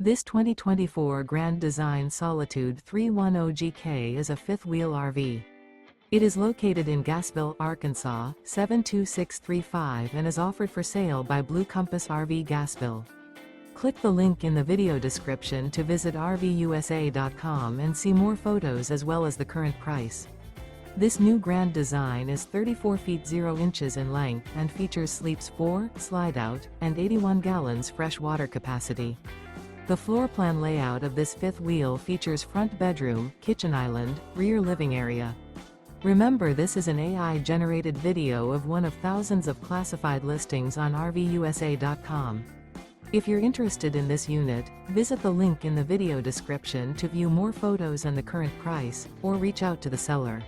This 2024 Grand Design Solitude 310GK is a fifth-wheel RV. It is located in Gassville, Arkansas, 72635 and is offered for sale by Blue Compass RV Gassville. Click the link in the video description to visit RVUSA.com and see more photos as well as the current price. This new Grand Design is 34 feet 0 inches in length and features sleeps 4, Slideout, and 81 gallons fresh water capacity. The floor plan layout of this fifth wheel features front bedroom, kitchen island, rear living area. Remember, this is an AI-generated video of one of thousands of classified listings on RVUSA.com. If you're interested in this unit, visit the link in the video description to view more photos and the current price, or reach out to the seller.